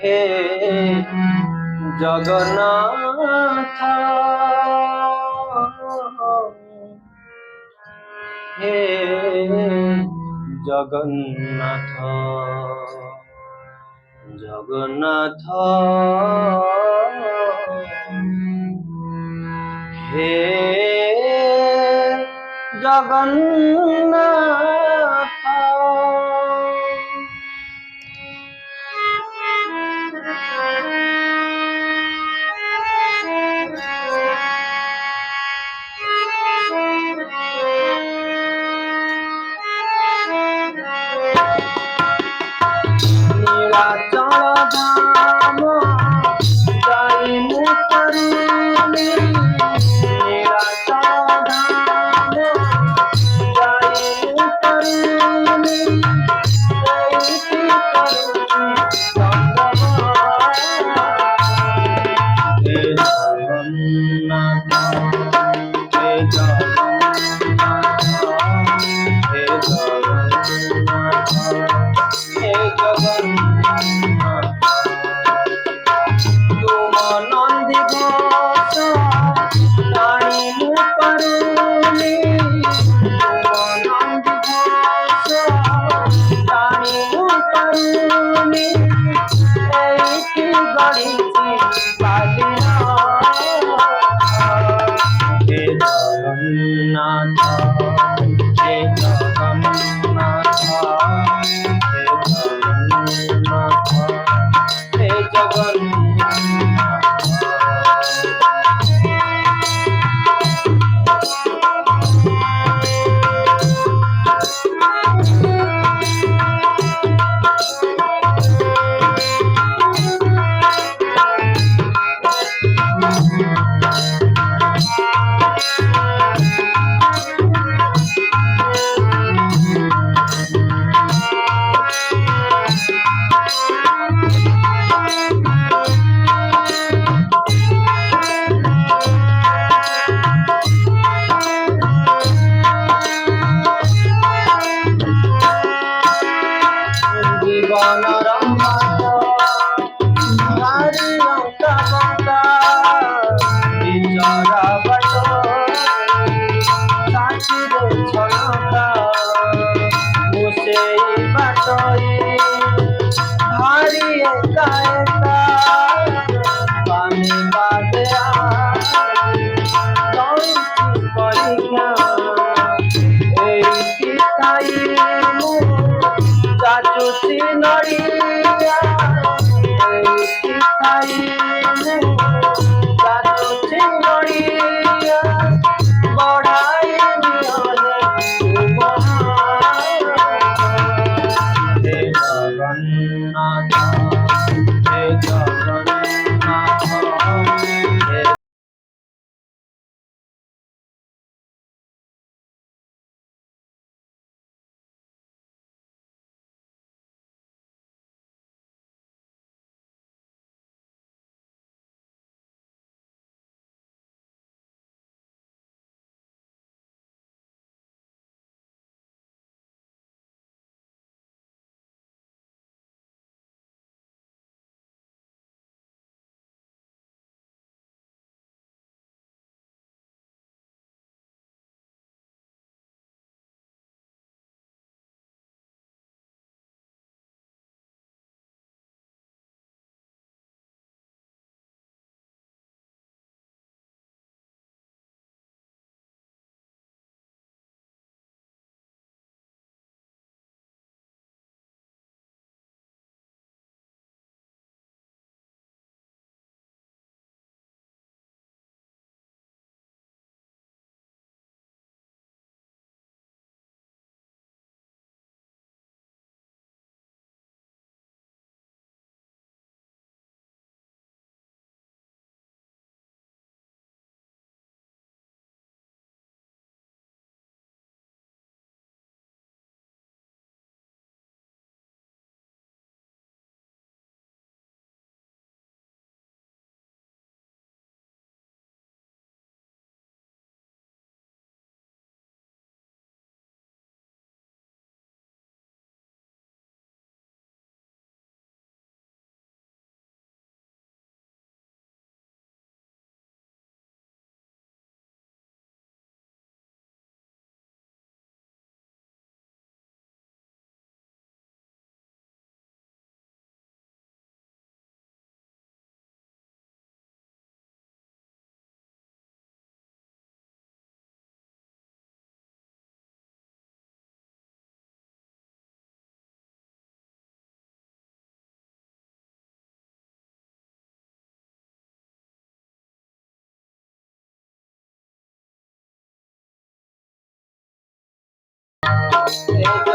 हे जगन्नाथ हे जगन्नाथ जगन्नाथ हे जगन्नाथ। नीलाचल धाम जाई मु करुणी, नीलाचल धाम जाई मु करुणी, जयति करुणी हे जगन्नाथ हे जगन्नाथ हे जगन्नाथ हे जगन्नाथ। तुम नंदी घोष जाई मु करुणी, तुम नंदी घोष जाई मु करुणी, एइठी गढ़िछि बालिया हे जगन्नाथ हे जगन्नाथ हे जगन्नाथ हे जगन्नाथ। জীবনর ভারি লঙ্কা বঙ্কা বিচরা বাট সাথীরে ছলকা মু সেই বাটই ভারি একা একা পানি বাদে পরীক্ষা এইটি তাই মু চাচুছি নড়িয়া এইটি তাই মু চাচুছি নড়িয়া বড়াই নিয়নে হে জগন্নাথ হে জগন্নাথ। हे